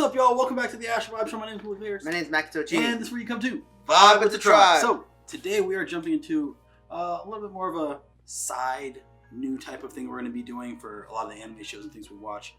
up, y'all? Welcome back to the Astro Vibe Show. My name is Will Bears. My name is Makitochi. And this is where you come to Vibe with the Tribe. So, today we are jumping into a little bit more of a side new type of thing we're going to be doing for a lot of the anime shows and things we watch.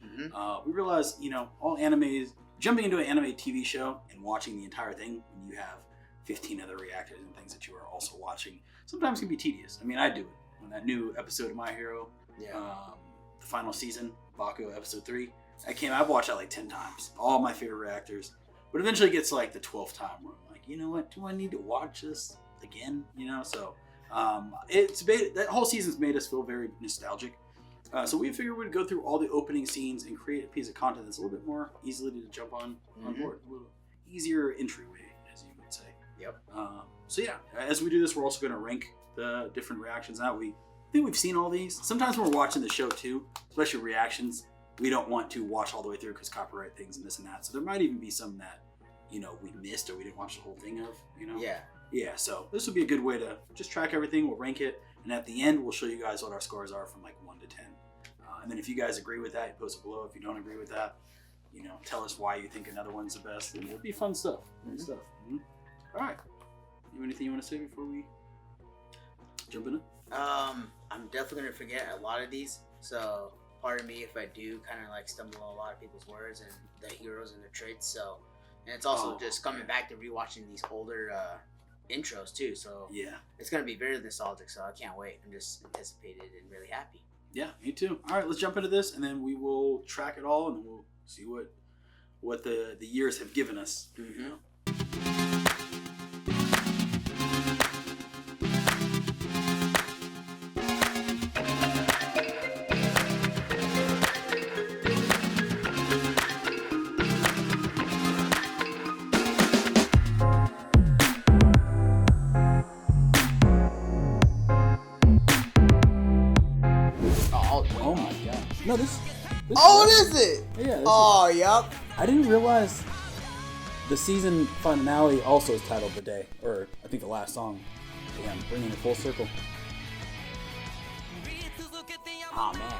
We realize, all animes, jumping into an anime TV show and watching the entire thing when you have 15 other reactors and things that you are also watching sometimes can be tedious. I mean, I do it. When that new episode of My Hero, the final season, Baku episode 3, that came out, I've watched that like 10 times. All my favorite reactors. But eventually it gets to like the 12th time where I'm like, you know what? Do I need to watch this again? So that whole season's made us feel very nostalgic. So we figured we'd go through all the opening scenes and create a piece of content that's a little bit more easily to jump on board. A little easier entryway, as you would say. Yep. So yeah, as we do this, we're also going to rank the different reactions out. I think we've seen all these. Sometimes when we're watching the show too, especially reactions, we don't want to watch all the way through because copyright things and this and that. So there might even be some that, we missed or we didn't watch the whole thing of, Yeah. Yeah, so this would be a good way to just track everything. We'll rank it. And at the end, we'll show you guys what our scores are from like 1 to 10. And then if you guys agree with that, you post it below. If you don't agree with that, tell us why you think another one's the best. And it'll be fun stuff. All right. You have anything you want to say before we jump in it? I'm definitely going to forget a lot of these. So pardon me if I do kind of like stumble on a lot of people's words and the heroes and their traits. So, and it's also just coming back to rewatching these older intros too. So yeah, it's going to be very nostalgic. So I can't wait. I'm just anticipated and really happy. Yeah, me too. All right, let's jump into this, and then we will track it all, and we'll see what the years have given us. No, this what is it? Yeah. Yup. I didn't realize the season finale also is titled The Day, or I think the last song. Damn, bringing it full circle. Oh man,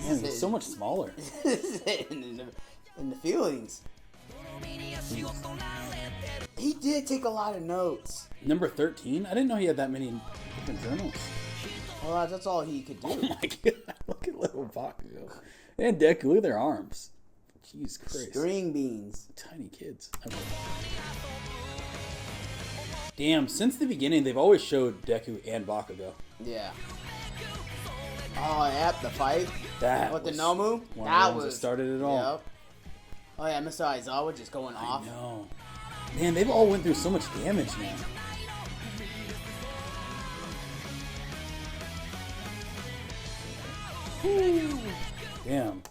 Man, it's so much smaller. in the feelings. He did take a lot of notes. Number 13? I didn't know he had that many different journals. Well, that's all he could do. Oh my god, look at little Bakugo. And Deku, look at their arms. Jeez Christ. String beans. Tiny kids. Okay. Damn, since the beginning, they've always showed Deku and Bakugo. Yeah. Oh, yep, the fight. With the Nomu? That was started it all. Yep. Oh yeah, Mr. Aizawa just going off. I know. Man, they've all went through so much damage now. Damn.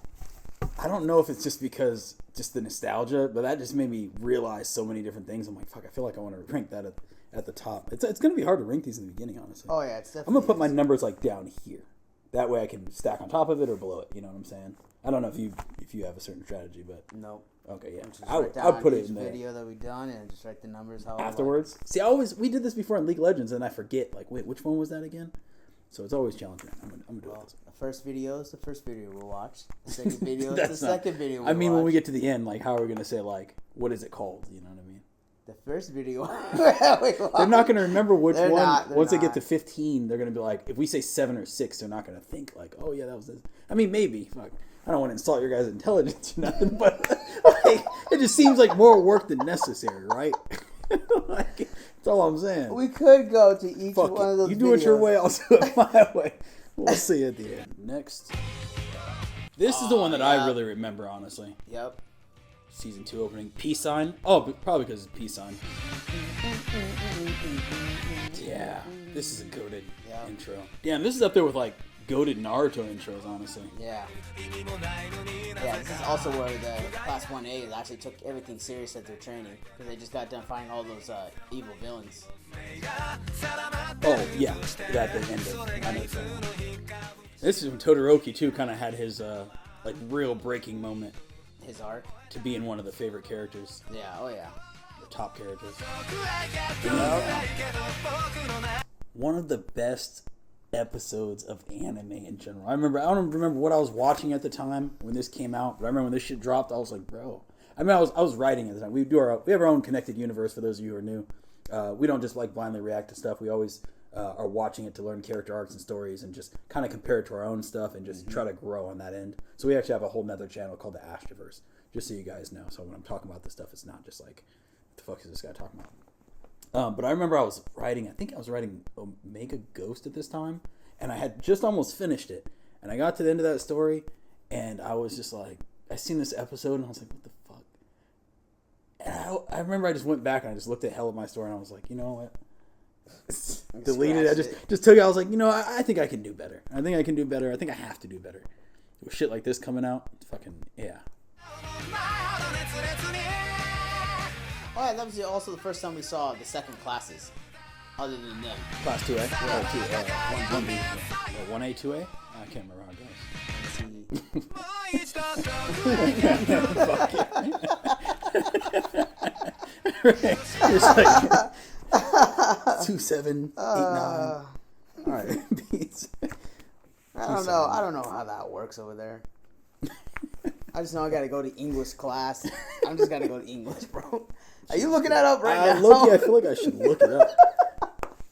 I don't know if it's just because the nostalgia, but that just made me realize so many different things. I'm like, fuck, I feel like I want to rank that at the top. It's going to be hard to rank these in the beginning, honestly. Oh yeah, it's definitely. I'm going to put my numbers like down here. That way I can stack on top of it or below it, you know what I'm saying? I don't know if you have a certain strategy, but nope. Okay, yeah. I'll put it in there. Video that we've done and just write the numbers afterwards. See, we did this before in League of Legends and I forget wait, which one was that again? So it's always challenging. I'm gonna do it. The first video is the first video we'll watch. The second video is the second video we'll watch. When we get to the end, how are we gonna say what is it called? You know what I mean? The first video. They're not gonna remember which one. Once they get to 15, they're gonna be like, if we say 7 or 6, they're not gonna think oh yeah, that was this. I mean, maybe. Fuck. I don't want to insult your guys' intelligence or nothing, but it just seems like more work than necessary, right? That's all I'm saying. We could go to each one of those videos. You do it your way, I'll do it my way. We'll see at the end. Next. This is the one that I really remember, honestly. Yep. Season 2 opening. Peace sign. Oh, probably because it's peace sign. Yeah. This is a goated intro. Damn, this is up there with goated Naruto intros, honestly. Yeah. Yeah, this is also where the Class 1A actually took everything serious at their training. Because they just got done fighting all those evil villains. Oh, yeah. That they ended. I know this is when Todoroki, too, kind of had his, real breaking moment. His arc? To be in one of the favorite characters. Yeah, oh yeah. The top characters. One of the best episodes of anime in general. I don't remember what I was watching at the time when this came out, but I remember when this shit dropped, I was like, bro. I mean, I was writing at the time. We have our own connected universe for those of you who are new. We don't just like blindly react to stuff. We always are watching it to learn character arcs and stories and just kind of compare it to our own stuff and just try to grow on that end. So we actually have a whole nother channel called the Ashtiverse, just so you guys know. So when I'm talking about this stuff, it's not just like, what the fuck is this guy talking about? But I remember I think I was writing Omega Ghost at this time, and I had just almost finished it. And I got to the end of that story, and I was just like, I seen this episode, and I was like, what the fuck? And I remember I just went back, and I just looked at Hell of My Story, and I was like, you know what? Deleted it. I just took it. I was like, you know, I think I can do better. I think I can do better. I think I have to do better. With shit like this coming out, it's fucking, yeah. Oh, yeah, that was also the first time we saw the second classes, other than them. Class 2A? Yeah. 1B. 1A, 2A? I can't remember how it goes. It's like 2, 7, 8, 9. All right. I don't know how that works over there. I just know I gotta go to English class. I'm just gotta go to English, bro. Are you looking that up right now? I feel like I should look it up.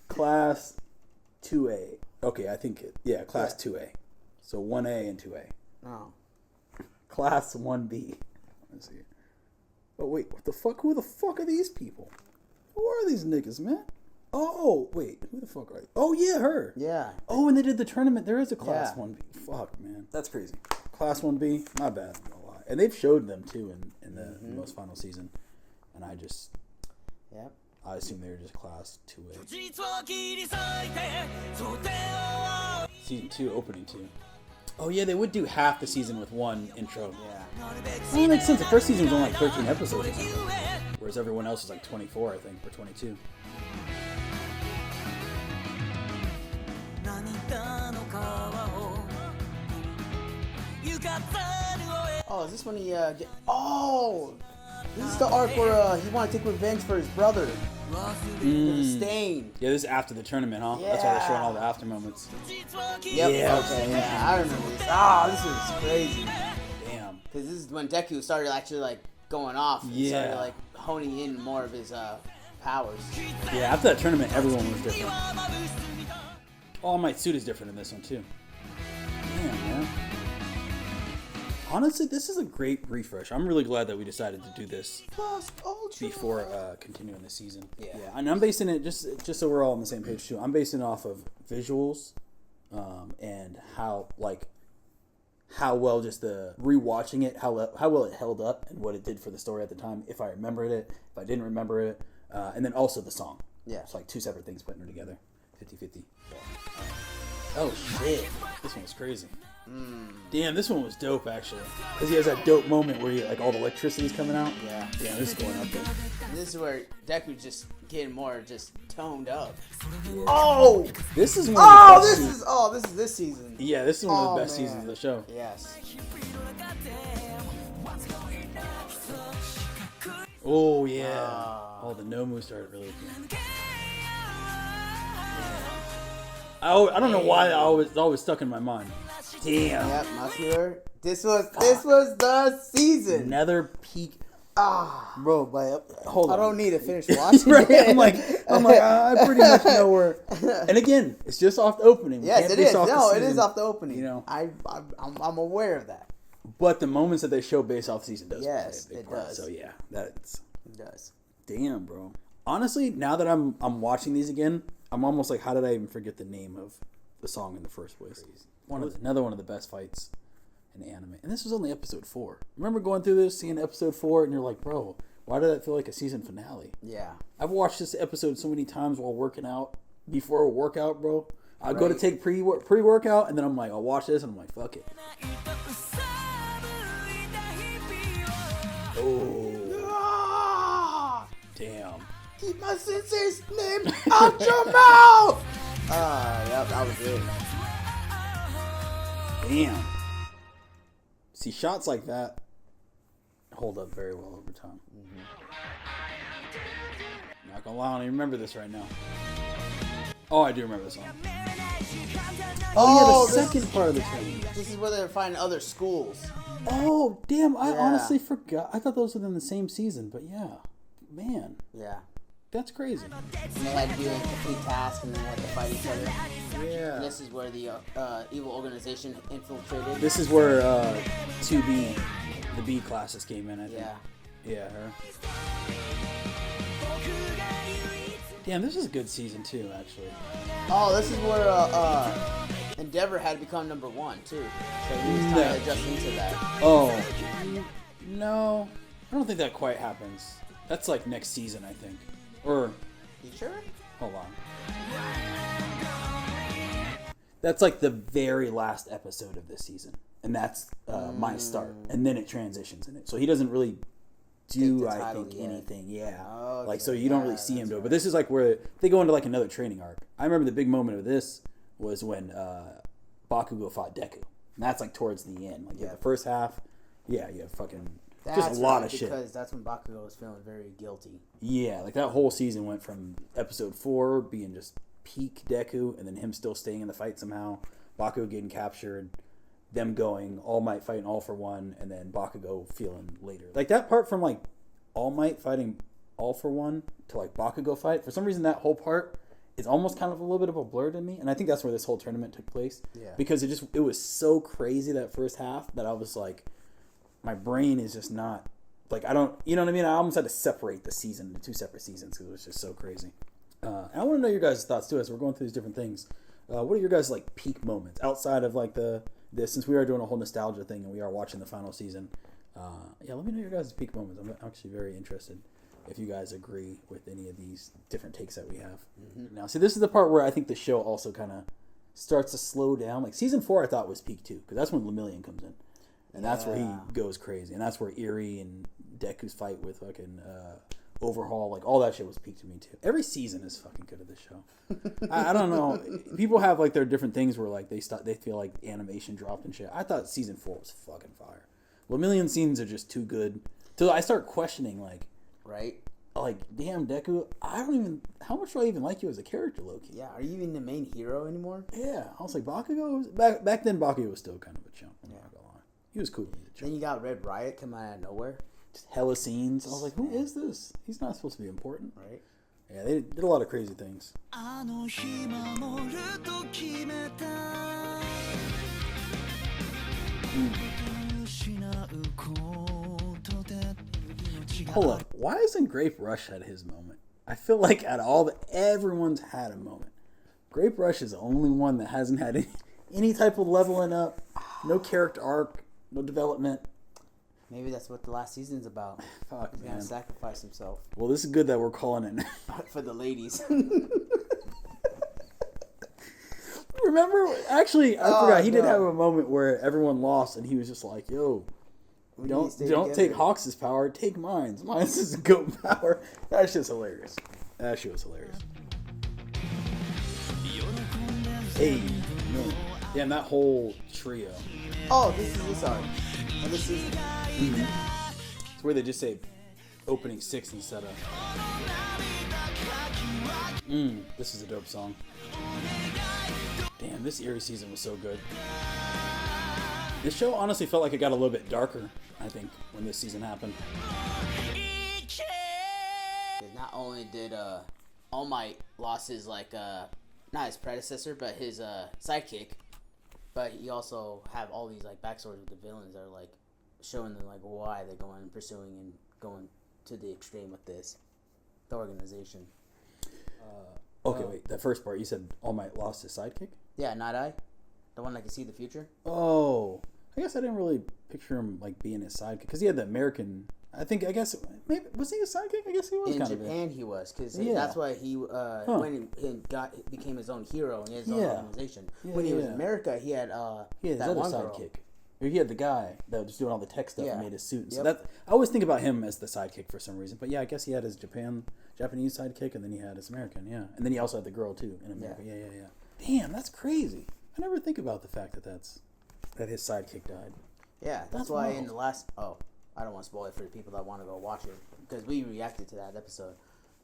Class 2A. Okay, I think class 2A. So 1A and 2A. Oh. Class 1B. Let's see. Oh wait, what the fuck? Who the fuck are these people? Who are these niggas, man? Oh wait, who the fuck are they? Oh yeah, her. Yeah. Oh, and they did the tournament. There is a class 1B. Fuck, man, that's crazy. Class 1B. My bad. No lie. And they've showed them too in the most final season. And I assume they were just class 2A. Season 2, opening 2. Oh yeah, they would do half the season with one intro. Yeah. Well, that makes sense. The first season was only like 13 episodes or something. Whereas everyone else was like 24, I think, or 22. Oh, is this when he this is the arc where he wanted to take revenge for his brother. The stain. Yeah, this is after the tournament, huh? Yeah. That's why they're showing all the after moments. Yep. Yeah, Okay. Yeah, I remember this. This was crazy. Damn. Because this is when Deku started actually like going off. And started Yeah. like honing in more of his powers. Yeah, after that tournament, everyone was different. All Might suit is different in this one too. Damn, man. Honestly, this is a great refresh. I'm really glad that we decided to do this before continuing the season. Yeah. And I'm basing it just so we're all on the same page too. I'm basing it off of visuals, and how well just the rewatching it, how well it held up, and what it did for the story at the time. If I remembered it, if I didn't remember it, and then also the song. Yeah. It's like two separate things putting them together, 50-50. Oh shit, this one was crazy. Damn, this one was dope actually, because he has that dope moment where like all the electricity's coming out. Yeah. Yeah, this is going up there. This is where Deku's just getting more just toned up. Oh, this is one. Oh, this is this season. Yeah, this is one of the best man. seasons of the show. Yes. Oh yeah. Oh, the Nomu started really good. I don't know why it's always stuck in my mind. Damn. Yep, muscular. This was the season. Another peak. Bro, but hold on. I don't need to finish watching. Right? I'm like, I pretty much know where. And again, it's just off the opening. Yes, it is. No, it season, is off the opening. You know, I'm aware of that. But the moments that they show based off the season does play Yes, a big it part. does. So yeah, It does. damn, bro. Honestly, now that I'm watching these again, I'm almost like, how did I even forget the name of the song in the first place? Another one of the best fights in anime. And this was only episode 4. Remember going through this, seeing episode 4, and you're like, bro, why did that feel like a season finale? Yeah. I've watched this episode so many times while working out, before a workout, bro. I go to take pre-workout, and then I'm like, I'll watch this, and I'm like, fuck it. Oh. Damn. Keep my sensei's name out your mouth! Yep, that was it. Damn. See, shots like that hold up very well over time. Not gonna lie, I don't even remember this right now. Oh, I do remember this song. Oh, yeah, the second part of the training. This is where they're finding other schools. Oh, damn! I Yeah. honestly forgot. I thought those were in the same season, but yeah, man, Yeah. that's crazy. And they had to do a complete task and then they had to fight each other. Yeah. And this is where the evil organization infiltrated. This is where 2B, the B classes came in. I think. Yeah. Yeah. Her. Damn, this is a good season too, actually. Oh, this is where Endeavor had become number 1 too. So he was kind of adjusting to that. Oh. No, I don't think that quite happens. That's like next season, I think. Or, You sure? hold on. That's like the very last episode of this season, and that's my start, and then it transitions in it. So he doesn't really do, the I title think, yet. anything. Yeah, Okay, like so you don't really yeah, see him that's do it. right. But this is like where they go into like another training arc. I remember the big moment of this was when Bakugo fought Deku, and that's like towards the end. Like you have the first half, you have fucking just a lot of shit. Because that's when Bakugo was feeling very guilty. Yeah, like that whole season went from episode 4 being just peak Deku, and then him still staying in the fight somehow, Bakugo getting captured, them going All Might fighting All for One, and then Bakugo feeling later. Like that part from like All Might fighting All for One to like Bakugo fight, for some reason that whole part is almost kind of a little bit of a blur to me, and I think that's where this whole tournament took place. Yeah. Because it was so crazy that first half that I was like, my brain is just not, like, I don't, you know what I mean? I almost had to separate the season into 2 separate seasons because it was just so crazy. And I want to know your guys' thoughts too as we're going through these different things. What are your guys' like peak moments outside of like this, since we are doing a whole nostalgia thing and we are watching the final season? Yeah, let me know your guys' peak moments. I'm actually very interested if you guys agree with any of these different takes that we have. Mm-hmm. Now, see, this is the part where I think the show also kind of starts to slow down. Like season 4 I thought was peak too, because that's when Lemillion comes in. And that's where he goes crazy. And that's where Eerie and Deku's fight with fucking Overhaul, like all that shit was peak to me too. Every season is fucking good at this show. I don't know. People have like their different things where like they feel like animation dropped and shit. I thought season 4 was fucking fire. Lemillion scenes are just too good. Till I start questioning like, Right? like damn Deku, how much do I even like you as a character, Loki? Yeah, are you even the main hero anymore? Yeah, I was like Bakugo was, back then Bakugo was still kind of a chump. I'm not gonna lie. He was cool. Then you got Red Riot come out of nowhere. Just hella scenes. I was like, who is this? He's not supposed to be important. Right? Yeah, they did a lot of crazy things. Hold up. Why hasn't Grape Rush had his moment? I feel like out of all everyone's had a moment. Grape Rush is the only one that hasn't had any type of leveling up, no character arc, no development. Maybe that's what the last season's about. Fuck, He's man. gonna sacrifice himself Well, this is good that we're calling it. for the ladies. Remember, actually, I forgot. He did no. have a moment where everyone lost, and he was just like, "Yo, We don't need to stay take together." Hawks' power, take mine. Mine's is goat power." That shit's hilarious. That shit was hilarious. Hey, no. Damn, that whole trio. Oh, this is this arc. Oh, this is. It's where they just say opening 6 instead of. This is a dope song. Damn, this Eerie season was so good. This show honestly felt like it got a little bit darker, I think, when this season happened. Not only did All Might lost his not his predecessor, but his sidekick, but he also have all these like backstories with the villains that are like showing them like why they're going and pursuing and going to the extreme with the organization. Okay, wait. That first part, you said All Might lost his sidekick? Yeah, not I, the one that can see the future. Oh, I guess I didn't really picture him like being his sidekick because he had the American. I guess maybe was he a sidekick? I guess he was In kind of. Japan, he was because Yeah. that's why he when he became his own hero and his own Yeah. organization. Yeah, When he was yeah. in America, he had He had his that other one girl. sidekick. Or he had the guy that was doing all the tech stuff Yeah. and made his suit. And So Yep. that I always think about him as the sidekick for some reason. But yeah, I guess he had his Japanese sidekick, and then he had his American. Yeah, and then he also had the girl too in America. Yeah. Damn, that's crazy. I never think about the fact that his sidekick died. Yeah, that's That's why wild. in the last I don't want to spoil it for the people that want to go watch it because we reacted to that episode.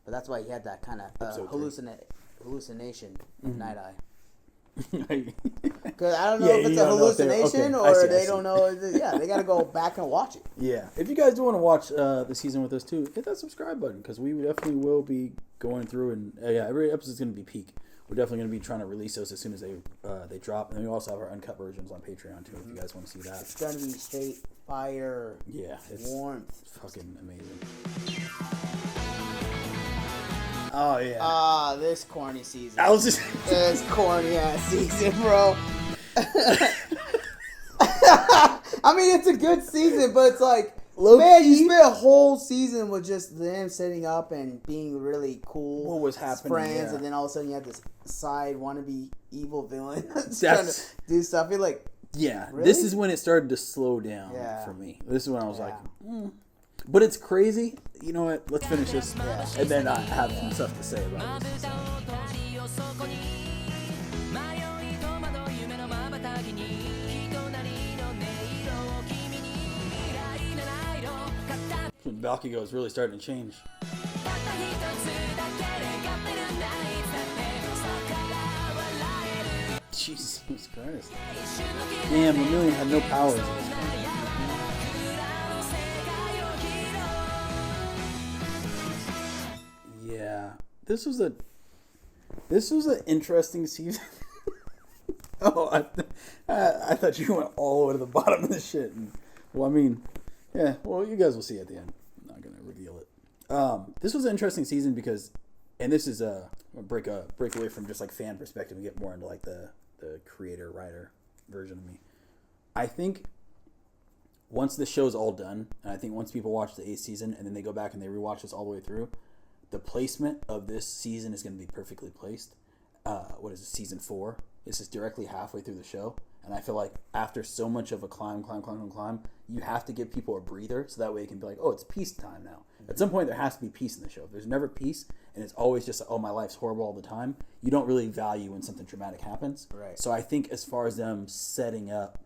But that's why he had that kind of Episode 3. hallucination of Night Eye. Because Because I don't know if it's a hallucination or they don't know. Yeah, they got to go back and watch it. Yeah. If you guys do want to watch the season with us too, hit that subscribe button because we definitely will be going through and every episode is going to be peak. We're definitely going to be trying to release those as soon as they drop. And then we also have our uncut versions on Patreon too if you guys want to see that. It's going to be straight fire. Yeah. It's warmth. Fucking amazing. Oh yeah. This corny season. I was just This corny ass season, bro. I mean, it's a good season, but it's like, man, you spent a whole season with just them setting up and being really cool. What was happening? Friends, yeah. and then all of a sudden you have this side wannabe evil villain That's trying to do stuff. You're like, yeah. really? This is when it started to slow down for me. This is when I was like, But it's crazy. You know what? Let's finish this, and then I have some stuff to say about it. Bakugo is really starting to change. Jesus Christ. Damn, Lemillion had no powers at this point. Yeah. This was an interesting season. Oh, I thought you went all the way to the bottom of this shit. And, well, I mean, yeah. Well, you guys will see at the end. I'm not gonna reveal it. This was an interesting season because, and this is a break away from just like fan perspective and get more into like the creator writer version of me. I think once the show's all done, and I think once people watch the 8th season and then they go back and they rewatch this all the way through, the placement of this season is going to be perfectly placed. What is it, season 4? This is directly halfway through the show. And I feel like after so much of a climb, you have to give people a breather so that way it can be like, oh, it's peace time now. At some point, there has to be peace in the show. If there's never peace and it's always just, oh, my life's horrible all the time, you don't really value when something dramatic happens. Right. So I think as far as them setting up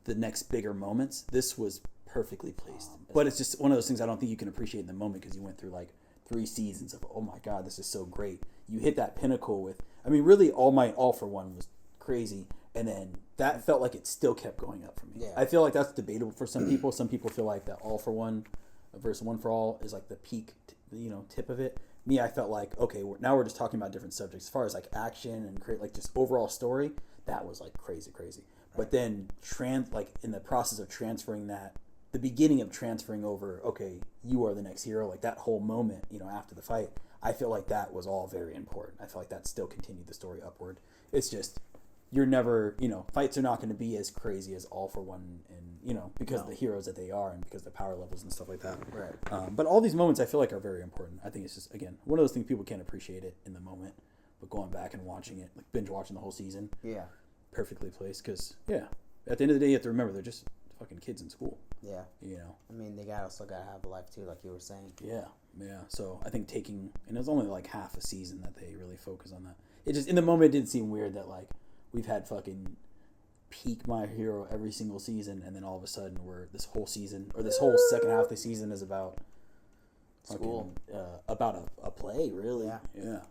the next bigger moments, this was perfectly placed. But it's just one of those things I don't think you can appreciate in the moment because you went through like 3 seasons of, oh my God, this is so great. You hit that pinnacle with, I mean, really, All Might, All for One was crazy. And then that felt like it still kept going up for me. Yeah. I feel like that's debatable for some people. Some people feel like that All for One versus One for All is like the peak, tip of it. Me, I felt like, okay, now we're just talking about different subjects. As far as like action and create like just overall story, that was like crazy. Right. But then in the process of transferring that, the beginning of transferring over, okay, you are the next hero, like that whole moment, after the fight, I feel like that was all very important. I feel like that still continued the story upward. It's just, you're never, fights are not going to be as crazy as All for One and, because of the heroes that they are and because of the power levels and stuff like that. Right. But all these moments I feel like are very important. I think it's just, again, one of those things people can't appreciate it in the moment, but going back and watching it, like binge watching the whole season. Yeah. Perfectly placed because, at the end of the day, you have to remember they're just fucking kids in school. Yeah. I mean, they also got to have a life too, like you were saying. Yeah. So I think and it was only like half a season that they really focus on that. It just, in the moment, it did seem weird that like, we've had fucking peak My Hero every single season, and then all of a sudden this whole season, or this whole second half of the season is about school, about a play, really. Yeah.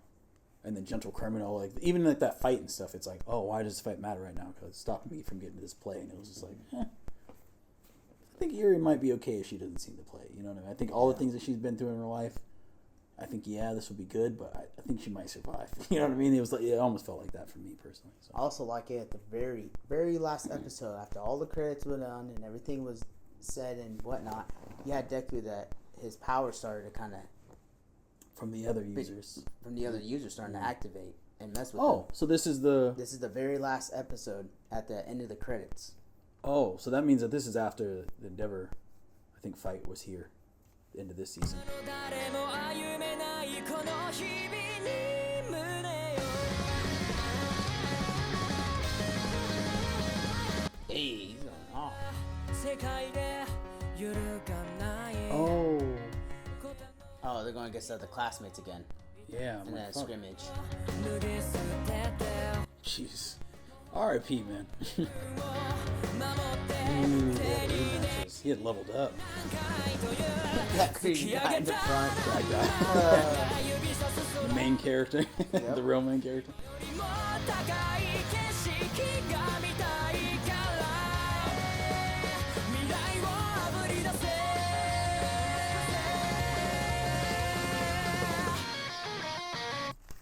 And then Gentle Criminal, like even like that fight and stuff, it's like, oh, why does this fight matter right now? Because it's stopping me from getting to this play, and it was just like, I think Yuri might be okay if she doesn't see the play. You know what I mean? I think all the things that she's been through in her life, I think, this would be good, but I think she might survive. You know what I mean? It was like, it almost felt like that for me personally. So. I also like it at the very, very last episode, after all the credits were done and everything was said and whatnot, you had Deku that his power started to kind of... From the other users starting to activate and mess with them. Oh, so this is the very last episode at the end of the credits. Oh, so that means that this is after the Endeavor, I think, fight was here. Into this season. Hey, he's going off. Oh, they're going against the classmates again. Yeah. In that scrimmage. Jeez. R.I.P. man. He had leveled up. That green guy in the front. That guy. main character, Yep. the real main character.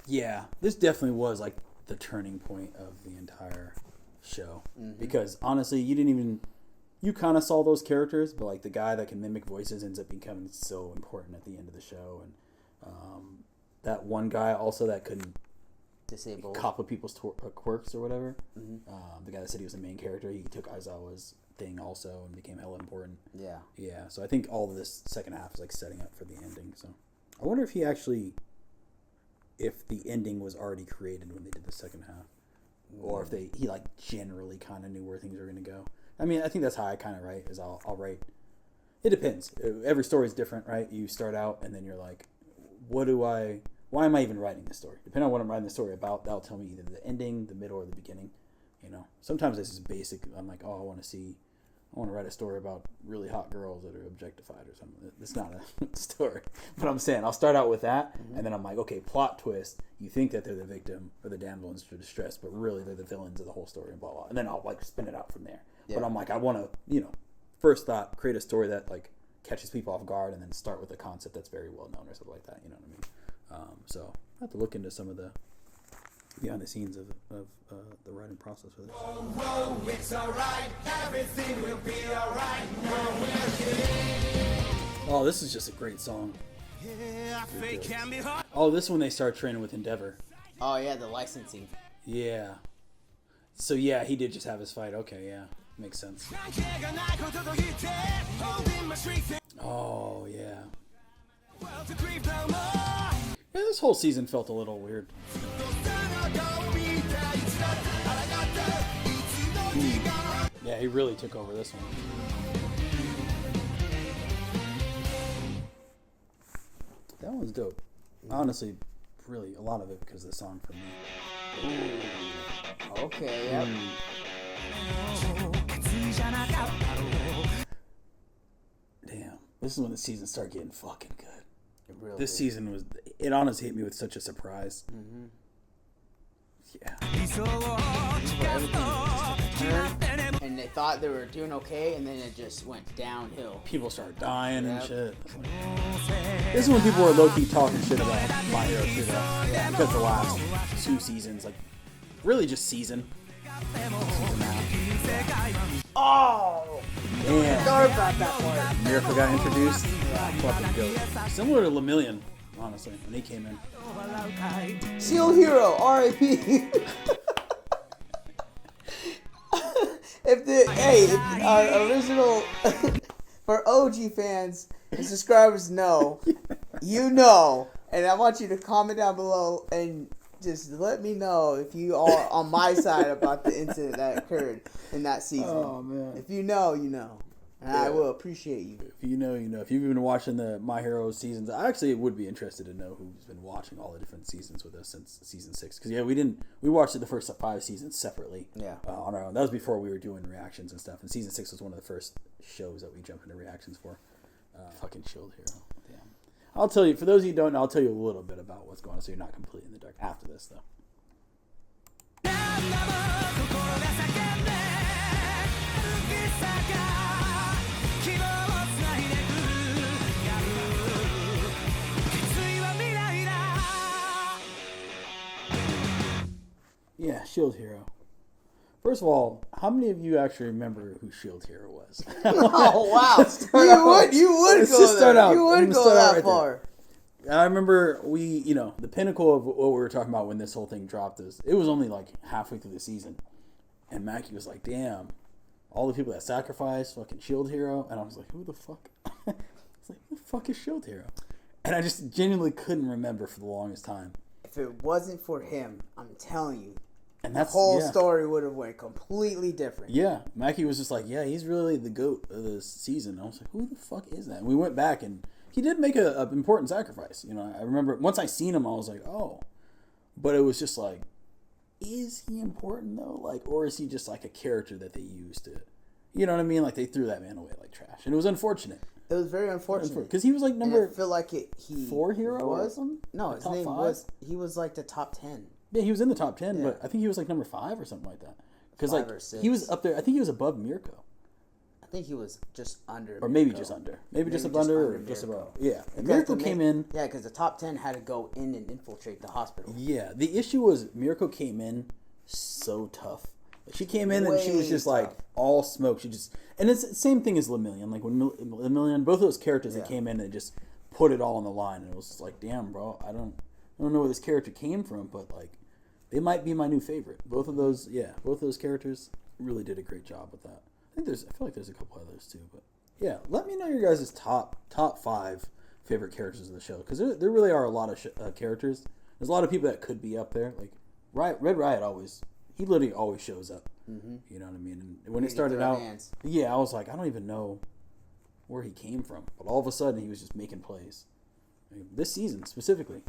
Yeah, this definitely was like the turning point of the entire show. Because honestly, you kind of saw those characters, but like the guy that can mimic voices ends up becoming so important at the end of the show. And that one guy also that couldn't Disabled. copy people's quirks or whatever. The guy that said he was the main character, he took Aizawa's thing also and became hella important. Yeah. Yeah, so I think all of this second half is like setting up for the ending. So I wonder if the ending was already created when they did the second half, or if he like generally kind of knew where things were going to go. I mean, I think that's how I kind of write. Is I'll write. It depends. Every story is different, right? You start out and then you're like, why am I even writing this story? Depending on what I'm writing the story about, that'll tell me either the ending, the middle, or the beginning. You know, sometimes this is basic. I'm like, oh, I want to write a story about really hot girls that are objectified or something. It's not a story. But I'm saying I'll start out with that, and then I'm like, okay, plot twist. You think that they're the victim or the damsel in distress, but really they're the villains of the whole story, and blah, blah. And then I'll like spin it out from there. Yeah. But I'm like, I want to, first thought, create a story that like catches people off guard, and then start with a concept that's very well known or something like that. You know what I mean? So I have to look into some of the behind the scenes of the writing process for this. Whoa, it's alright, everything will be alright. Oh, this is just a great song. Yeah, fake can be hot. Oh, this one they start training with Endeavor. Oh yeah, the licensing. Yeah. So yeah, he did just have his fight. Okay, yeah, makes sense. Oh yeah. Yeah, this whole season felt a little weird. Yeah, he really took over this one. That one's dope. Honestly, really, a lot of it because of the song for me. Okay, yep. Damn, this is when the season started getting fucking good. It really This is. season it honestly hit me with such a surprise. Yeah. And they thought they were doing okay, and then it just went downhill. People started dying and Yep. shit. This is when people were low-key talking shit about My Hero Academia. Because the last 2 seasons, like, really just season. Season and a half. Oh! Damn. Sorry about that part. Miracle got introduced. Fucking dope. Similar to Lemillion, honestly, when he came in. Shield Hero, R.I.P. If our original for OG fans and subscribers know, and I want you to comment down below and just let me know if you are on my side about the incident that occurred in that season. Oh, man. If you know, you know. And I will appreciate you. If you know, you know. If you've been watching the My Hero seasons, I actually would be interested to know who's been watching all the different seasons with us since season 6. Because, yeah, we watched the first 5 seasons separately. Yeah. On our own. That was before we were doing reactions and stuff. And season 6 was one of the first shows that we jumped into reactions for. Fucking Shield Hero. Damn. I'll tell you, for those of you who don't know, I'll tell you a little bit about what's going on so you're not completely in the dark after this, though. Yeah, Shield Hero. First of all, how many of you actually remember who Shield Hero was? Oh wow! You would Let's go just start there. out. You I'm would gonna go start out that right far. I remember the pinnacle of what we were talking about when this whole thing dropped is it was only like halfway through the season, and Mackie was like, "Damn, all the people that sacrificed fucking Shield Hero," and I was like, "Who the fuck?" I was like, "Who the fuck is Shield Hero?" And I just genuinely couldn't remember for the longest time. If it wasn't for him, I'm telling you, And the that's whole yeah. story would have went completely different. Yeah, Mackie was just like, yeah, he's really the GOAT of this season. I was like, who the fuck is that? And we went back, and he did make an important sacrifice. You know, I remember once I seen him, I was like, oh. But it was just like, is he important, though? Like, or is he just like a character that they used to, you know what I mean? Like, they threw that man away like trash. And it was unfortunate. It was very unfortunate because he was like And number I feel like he 4 hero or was. something. No, Like his top name 5? was. He was like the top 10. Yeah, he was in the top 10, Yeah. but I think he was like number 5 or something like that. Because 5 like or 6. he was up there. I think he was above Mirko, I think he was just under. or maybe Mirko. just under. Maybe just Maybe under or under just Mirko. above. Yeah, and Because Mirko the came ma- in. Yeah, because the top 10 had to go in and infiltrate the hospital. Yeah, the issue was Mirko came in so tough. Like, she came in and she was Way just like tough. all smoke. She just and it's the same thing as Lemillion. Like when Lemillion, both of those characters Yeah. that came in and just put it all on the line, and it was just like, damn, bro, I don't know where this character came from, but like they might be my new favorite. Both of those characters really did a great job with that. I feel like there's a couple others too, but yeah, let me know your guys' top 5 favorite characters of the show, because there really are a lot of characters. There's a lot of people that could be up there. Like Red Riot he literally always shows up. Mm-hmm. You know what I mean? And when it started out, Hands. yeah, I was like, I don't even know where he came from, but all of a sudden he was just making plays. I mean, this season specifically,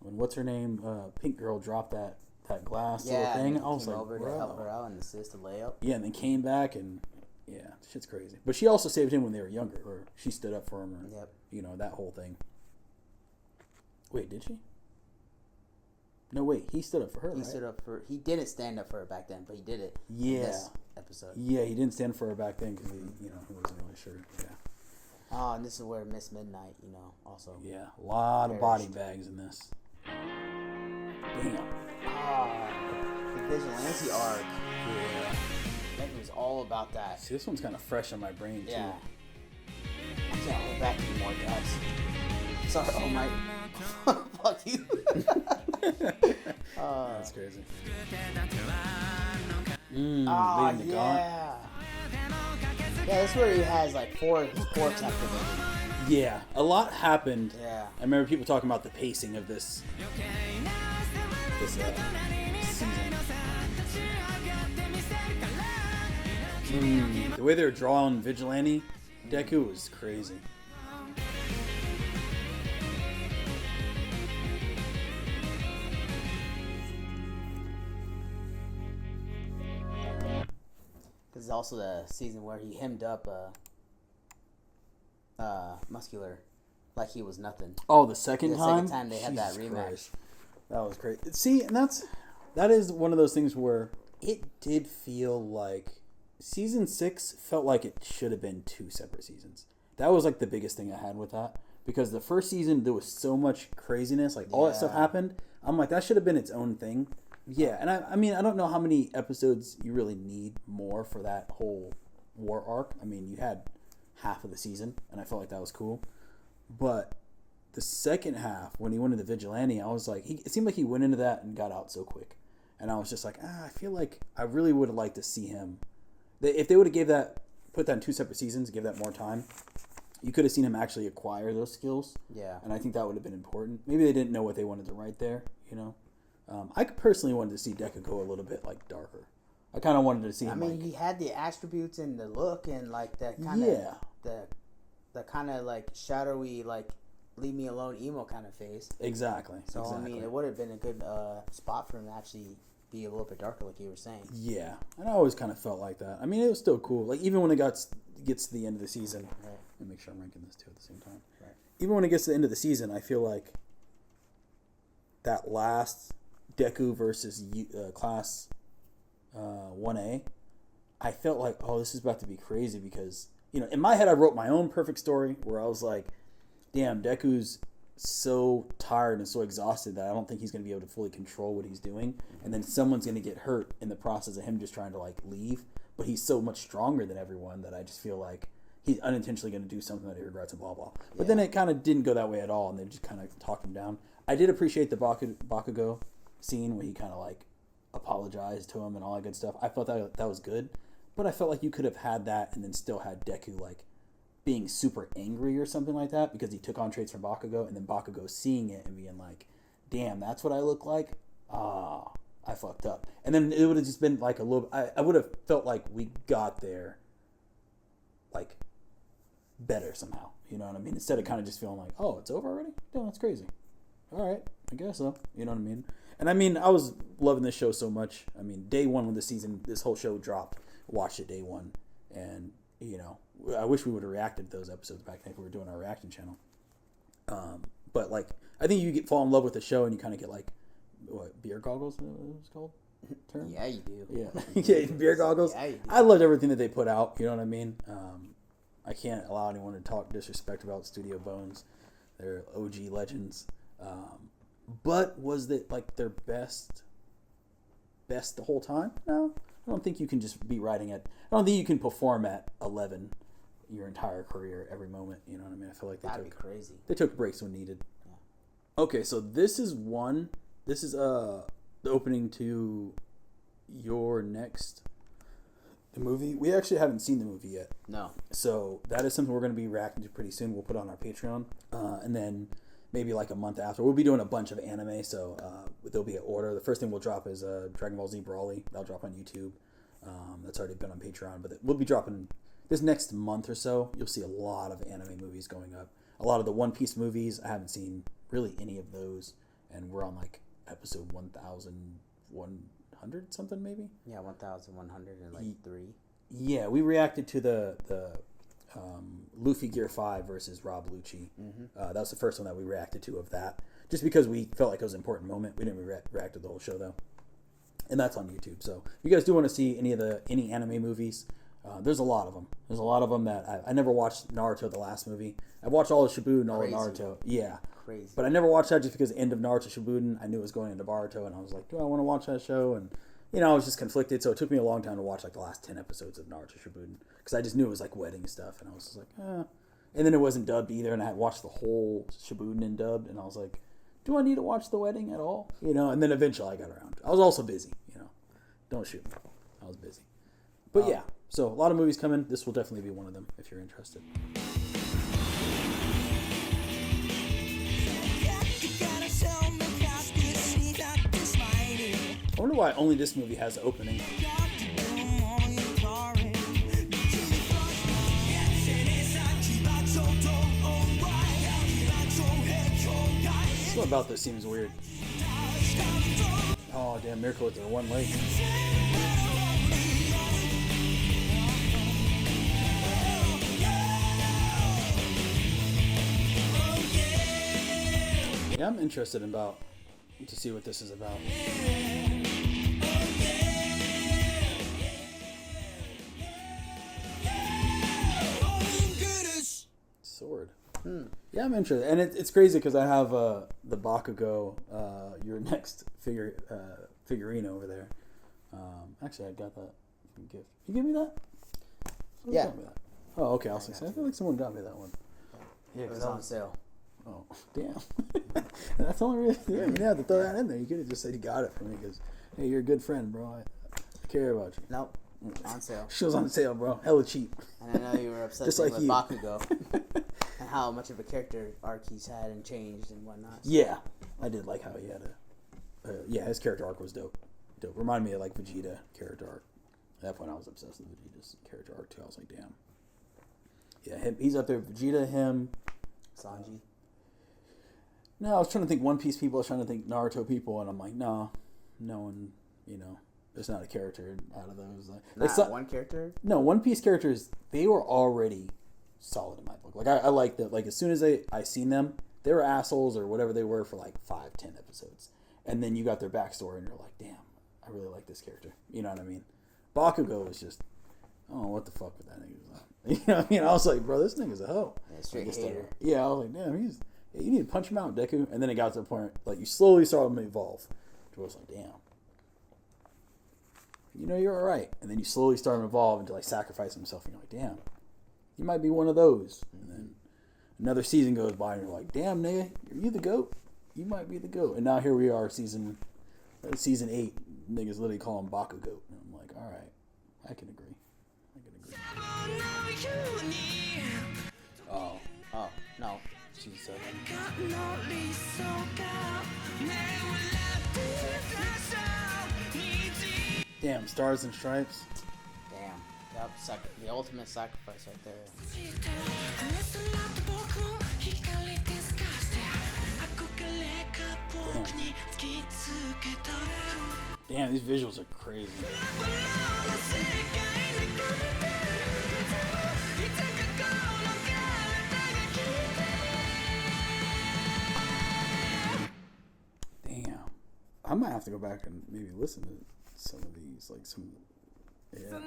when what's her name, Pink Girl dropped that glass little Yeah, thing, and I was came like, over to bro. help her out and assist a layup. Yeah, and then came back and yeah, shit's crazy. But she also saved him when they were younger, or she stood up for him, or Yep. you know, that whole thing. Wait, did she? No, wait, he stood up for her. He right? stood up for. He didn't stand up for her back then, but he did it. Yeah. In this episode. Yeah, he didn't stand for her back then because he wasn't really sure. Yeah, Oh, and this is where Miss Midnight, also. yeah, a lot of body Perished. bags in this. Damn. The vigilante arc. Yeah. That was all about that. See, this one's kind of fresh on my brain too. Yeah. I can't hold back anymore, guys. Sorry, oh my. Fuck you. That's crazy. Leading the gaunt. yeah. Yeah, that's where he has like his porks activated. Yeah, a lot happened. Yeah. I remember people talking about the pacing of this season. The way they were drawing Vigilante Deku was crazy. This is also the season where he hemmed up Muscular like he was nothing. Oh, the second The time? second time they had that Jesus rematch. Christ. That was great. See, and that is one of those things where it did feel like season 6 felt like it should have been 2 separate seasons. That was like the biggest thing I had with that, because the first season there was so much craziness, like all that stuff Yeah. happened. I'm like, that should have been its own thing. Yeah, and I mean, I don't know how many episodes you really need more for that whole war arc. I mean, you had half of the season, and I felt like that was cool. But the second half, when he went into Vigilante, I was like, it seemed like he went into that and got out so quick. And I was just like, I feel like I really would have liked to see him. If they would have put that in 2 separate seasons, give that more time, you could have seen him actually acquire those skills. Yeah. And I think that would have been important. Maybe they didn't know what they wanted to write there, you know? I personally wanted to see Deku go a little bit, like, darker. I kind of wanted to see him, I mean, like... he had the attributes and the look and like that kind of Yeah. the kind of like shadowy, like leave me alone emo kind of face. Exactly. So exactly. I mean, it would have been a good spot for him to actually be a little bit darker, like you were saying. Yeah, and I always kind of felt like that. I mean, it was still cool. Like, even when it gets to the end of the season, Right. let me make sure I'm ranking this too at the same time. Right. Even when it gets to the end of the season, I feel like that last Deku versus Class 1A, I felt like, oh, this is about to be crazy because, you know, in my head I wrote my own perfect story where I was like, damn, Deku's so tired and so exhausted that I don't think he's going to be able to fully control what he's doing, and then someone's going to get hurt in the process of him just trying to like leave, but he's so much stronger than everyone that I just feel like he's unintentionally going to do something that he regrets and blah blah. But then it kind of didn't go that way at all, and they just kind of talked him down. I did appreciate the Bakugo scene where he kind of like apologized to him and all that good stuff. I felt that was good, but I felt like you could have had that and then still had Deku like being super angry or something like that because he took on traits from Bakugo, and then Bakugo seeing it and being like, damn, that's what I look like? Ah, I fucked up. And then it would have just been like a little, I would have felt like we got there like better somehow. You know what I mean? Instead of kind of just feeling like, oh, it's over already? Damn, that's crazy. All right, I guess so. You know what I mean? And I mean, I was loving this show so much. I mean, day one when this whole show dropped, watched it day one. And you know, I wish we would have reacted to those episodes back then if we were doing our reaction channel. But like, I think you fall in love with the show and you kind of get like, what, beer goggles? Is what it's called? Term? Yeah, you do. Yeah, yeah, beer goggles. Yeah, you do. I loved everything that they put out. You know what I mean? I can't allow anyone to talk disrespect about Studio Bones. They're OG legends. But was it like their best the whole time? No, I don't think you can just be writing at. I don't think you can perform at 11 your entire career every moment. You know what I mean? I feel like That'd be crazy. they took breaks when needed. Yeah. Okay, so this is the opening to your next the movie. We actually haven't seen the movie yet. No. So that is something we're going to be reacting to pretty soon. We'll put it on our Patreon. And then maybe like a month after, we'll be doing a bunch of anime. So there'll be an order. The first thing we'll drop is Dragon Ball Z Brawly. That'll drop on YouTube. That's already been on Patreon. But we'll be dropping this next month or so. You'll see a lot of anime movies going up. A lot of the One Piece movies. I haven't seen really any of those. And we're on like episode 1,100 something maybe. Yeah, 1,103. Yeah, we reacted to the Luffy Gear 5 versus Rob Lucci. Mm-hmm. That was the first one that we reacted to of that. Just because we felt like it was an important moment. We didn't react to the whole show though. And that's on YouTube. So if you guys do want to see any anime movies, there's a lot of them. There's a lot of them that I never watched Naruto, the last movie. I've watched all of Shippuden, all of Naruto. Yeah. Crazy. But I never watched that just because the end of Naruto Shippuden, I knew it was going into Boruto, and I was like, do I want to watch that show? And, you know, I was just conflicted, so it took me a long time to watch, like, the last 10 episodes of Naruto Shippuden, because I just knew it was, like, wedding stuff, and I was just like, eh. And then it wasn't dubbed either, and I had watched the whole Shippuden in dubbed, and I was like, do I need to watch the wedding at all? You know, and then eventually I got around. I was also busy, you know. Don't shoot me. I was busy. But, yeah, so a lot of movies coming. This will definitely be one of them, if you're interested. I wonder why only this movie has the opening. Something about this seems weird. Oh, damn, Miracle with their one leg. Yeah, I'm interested to see what this is about. Sword. Yeah, I'm interested, and it's crazy because I have the Bakugo, your next figurine over there. Actually, I got that gift. You give me that? Someone Yeah. got me that. Oh, okay. I feel like someone got me that one. Yeah, It was on sale. Oh, damn. That's the only reason. Yeah, you didn't have to throw that in there. You could have just said you got it for me because, hey, you're a good friend, bro. I care about you. Nope. On sale. She was on sale, bro. Hella cheap. And I know you were obsessed Just like with you. Bakugo and how much of a character arc he's had and changed and whatnot. Yeah, I did like how he had his character arc was dope. Reminded me of like Vegeta character arc. At that point, I was obsessed with Vegeta's character arc too. I was like, damn. Yeah, he's up there. Vegeta, him. Sanji. No, I was trying to think One Piece people. I was trying to think Naruto people, and I'm like, no one, you know, there's not a character out of those. Not one character? No, One Piece characters, they were already solid in my book. Like, I like that. Like, as soon as I seen them, they were assholes or whatever they were for like 5-10 episodes. And then you got their backstory, and you're like, damn, I really like this character. You know what I mean? Bakugo was just, oh, what the fuck with that nigga was on. You know what I mean? I was like, bro, this nigga's a hoe. Yeah, straight hater. Yeah, I was like, damn, you need to punch him out, Deku. And then it got to the point, like, you slowly saw him evolve. I was like, damn. You know, you're all right. And then you slowly start him to evolve until, like, sacrifice himself. And you're like, damn, you might be one of those. And then another season goes by, and you're like, damn, nigga, are you the GOAT? You might be the GOAT. And now here we are, season 8. Niggas literally call him Bakugo. And I'm like, all right, I can agree. Oh, no. She's damn, Stars and Stripes. Damn. Yep, the ultimate sacrifice right there. Damn, these visuals are crazy. I might have to go back and maybe listen to some of these, like some. Yeah.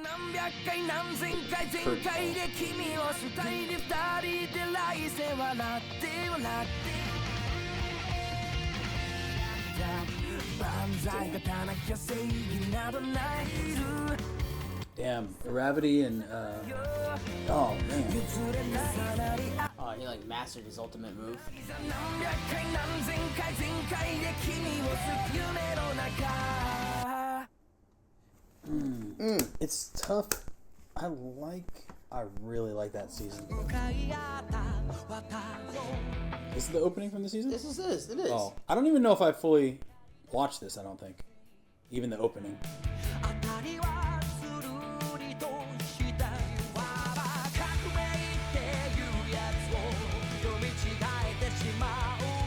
Damn, Gravity and oh man. Oh, he like mastered his ultimate move. It's tough. I really like that season. This is the opening from the season? This is this. It is. Oh, I don't even know if I fully watched this, I don't think. Even the opening.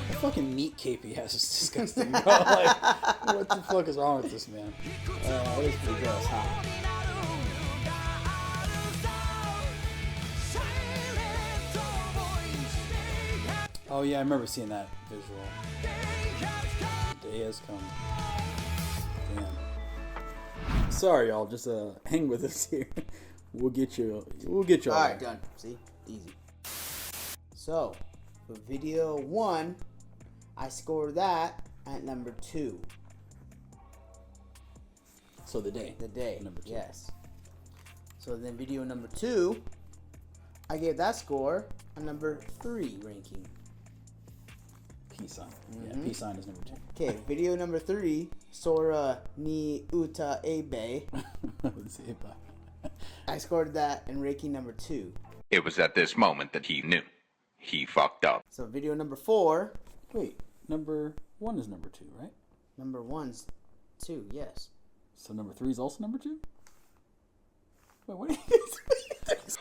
The fucking meat cape he has is disgusting, bro. Like, what the fuck is wrong with this man? It is pretty gross, huh? Oh yeah, I remember seeing that visual. The day has come. Damn. Sorry, y'all. Just hang with us here. We'll get you. All Alright, done. See? Easy. So, for video 1, I scored that at number 2. So the day. The day. Number 2. Yes. So then video number 2, I gave that score a number 3 ranking. Peace sign. Yeah, peace sign is number 2. Okay, video number 3, Sora ni Uta Ebe. I scored that in ranking number 2. It was at this moment that he knew. He fucked up. So video number 4, Wait, number 1 is number 2, right? number 1's 2, yes. So number 3 is also number 2? Wait, what are you guys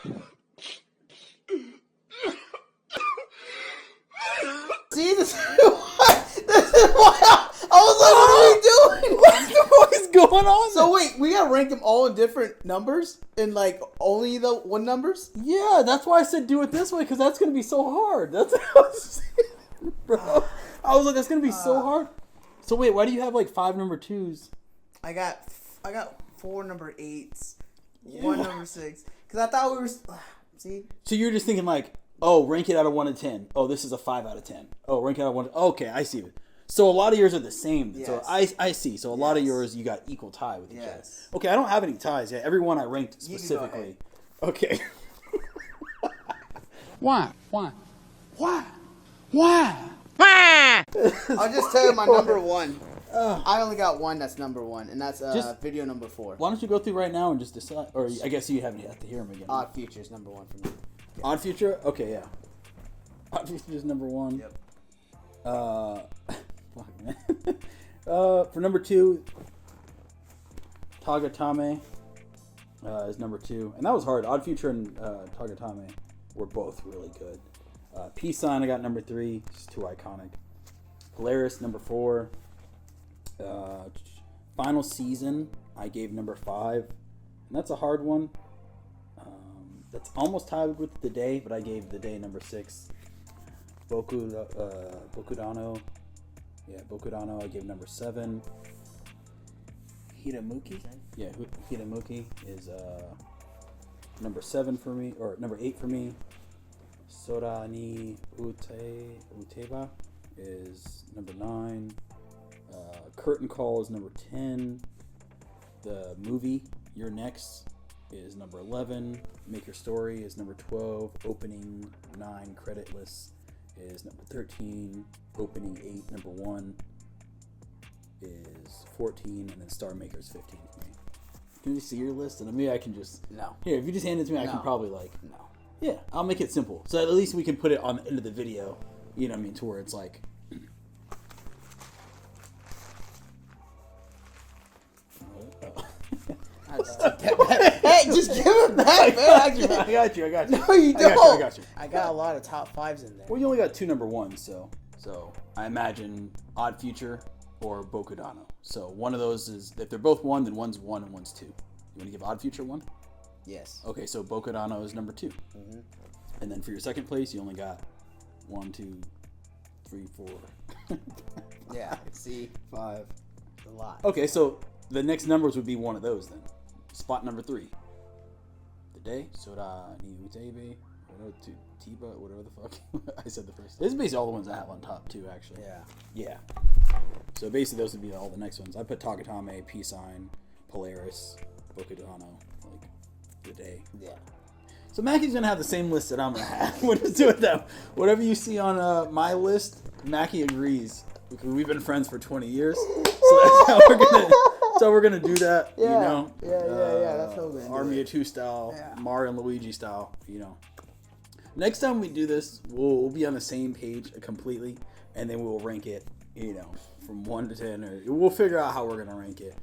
See, this is why I was like, what are we doing? What the fuck is going on? So wait, we gotta rank them all in different numbers? In like only the 1 numbers? Yeah, that's why I said do it this way, because that's going to be so hard. That's what I was saying, bro. I was like, that's going to be so hard. So wait, why do you have like 5 number 2s? I got 4 number 8s, 1 number 6. Because I thought we were... See? So you're just thinking like, oh, rank it out of 1 to 10. Oh, this is a 5 out of 10. Oh, rank it out of 1 to... Okay, I see it. So a lot of yours are the same. Yes. So I see. So a lot of yours, you got equal tie with each other. Yes. Okay, I don't have any ties yet. Every one I ranked You can go specifically. Okay. Why? I'll just tell you my number 1. I only got 1 that's number 1, and that's Just- video number 4. Why don't you go through right now and just decide? Or I guess you haven't have to hear them again. Odd Future's number 1 for me. Odd Future? Okay, yeah. Odd Future is number 1. Yep. Fuck, man. For number 2, Tagatame is number 2. And that was hard. Odd Future and Tagatame were both really good. Peace Sign, I got number 3. It's too iconic. Polaris, number 4. Final Season, I gave number 5. And that's a hard one. That's almost tied with The Day, but I gave The Day number 6. Bokudano. Yeah, Bokudano, I gave number 7. Hiramuki? Yeah, Hiramuki is number 7 for me, or number 8 for me. Sora ni Uteba is number 9. Curtain Call is number 10. The movie, You're Next, is number 11. Make Your Story is number 12. Opening 9, Creditless, is number 13. Opening 8, number 1, is 14. And then Star Maker is 15 for me. Can you see your list? And maybe I can just... No. Here, if you just hand it to me, I No. can probably like... No. Yeah, I'll make it simple. So at least we can put it on the end of the video. You know what I mean? To where it's like... Hey, just give it back, man. I got you. No, you I don't. got you. I got a lot of top 5s in there. Well, you only got 2 number 1s, so I imagine Odd Future or Bokudano. So one of those is, if they're both 1, then one's 1 and one's 2. You want to give Odd Future 1? Yes. Okay, so Bokudano is number 2. Mm-hmm. And then for your second place, you only got 1, 2, 3, 4. Yeah. See. 5. a lot. Okay, so the next numbers would be one of those then. Spot number 3. The day, Soda, ni Utebe, Tiba, whatever the fuck. I said the first. This is basically all the ones I have on top too, actually. Yeah. Yeah. So basically those would be all the next ones. I put Tagatame, Peace Sign, Polaris, Bokudano, like the day. Yeah. So Mackie's gonna have the same list that I'm gonna have. We'll just do it that. Whatever you see on my list, Mackie agrees because we've been friends for 20 years. So that's how we're gonna do that. Yeah. You know. Yeah. That's how we're gonna do Army it. of Two style, Yeah. Mario and Luigi style. You know. Next time we do this, we'll be on the same page completely, and then we'll rank it. You know, from 1 to 10, or we'll figure out how we're gonna rank it.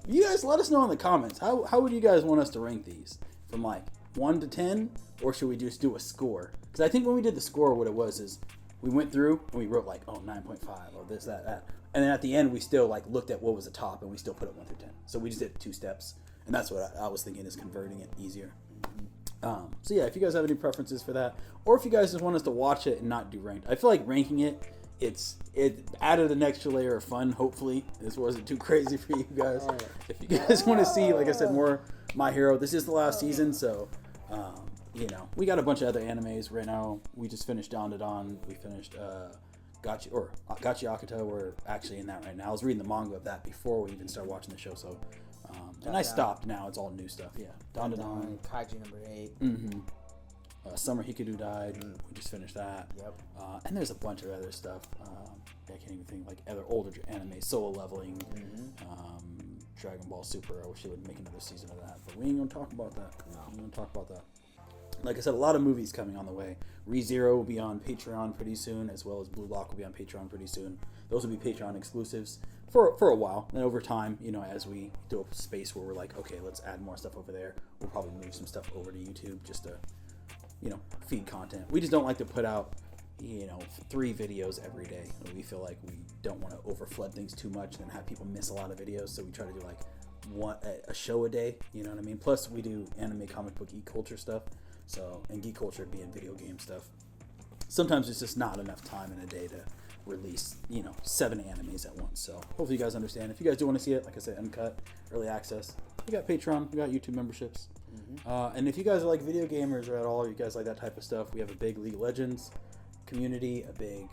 You guys, let us know in the comments. How would you guys want us to rank these? From like 1 to 10, or should we just do a score? Because I think when we did the score, what it was is we went through and we wrote like 9.5 or this, that, and then at the end we still like looked at what was the top and we still put it 1 through 10. So we just did 2 steps, and that's what I was thinking is converting it easier. So yeah, if you guys have any preferences for that, or if you guys just want us to watch it and not do ranked, I feel like ranking it added an extra layer of fun. Hopefully this wasn't too crazy for you guys. If you guys want to see, like I said, more My Hero, this is the last season, so you know, we got a bunch of other animes right now. We just finished Dawn to Dawn. We finished Gachi Akato. We're actually in that right now. I was reading the manga of that before we even started watching the show, so and I stopped now. It's all new stuff. Yeah, Dawn to Dawn. Kaiju number 8. Mm-hmm. Summer Hikaru died. We just finished that. Yep. And there's a bunch of other stuff. I can't even think, like other older anime, Solo Leveling, Dragon Ball Super. I wish they would make another season of that, but we ain't gonna talk about that. No, we ain't gonna talk about that. Like I said, a lot of movies coming on the way. ReZero will be on Patreon pretty soon, as well as Blue Lock will be on Patreon pretty soon. Those will be Patreon exclusives for a while. And over time, you know, as we do a space where we're like, okay, let's add more stuff over there, we'll probably move some stuff over to YouTube just to, you know, feed content. We just don't like to put out, you know, 3 videos every day. We feel like we don't want to overflood things too much and have people miss a lot of videos. So we try to do like a show a day. You know what I mean? Plus we do anime, comic book, geek culture stuff. So, and geek culture being video game stuff. Sometimes it's just not enough time in a day to release, you know, 7 animes at once. So hopefully you guys understand. If you guys do want to see it, like I said, uncut, early access, we got Patreon, we got YouTube memberships. And if you guys are like video gamers or at all, you guys like that type of stuff, we have a big League of Legends community, a big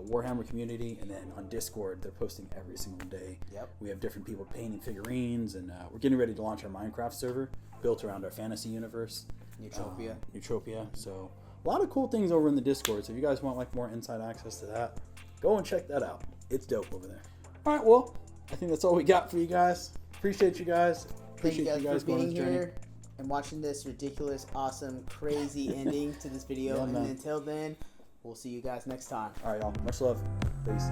Warhammer community, and then on Discord they're posting every single day. Yep. We have different people painting figurines, and we're getting ready to launch our Minecraft server built around our fantasy universe. Neutropia. So a lot of cool things over in the Discord. So if you guys want like more inside access to that, go and check that out. It's dope over there. All right, well, I think that's all we got for you guys. Appreciate you guys. Thank you guys for going on being this journey. here and watching this ridiculous, awesome, crazy ending to this video. Yeah, and man. until then, we'll see you guys next time. All right, y'all. Much love. Peace.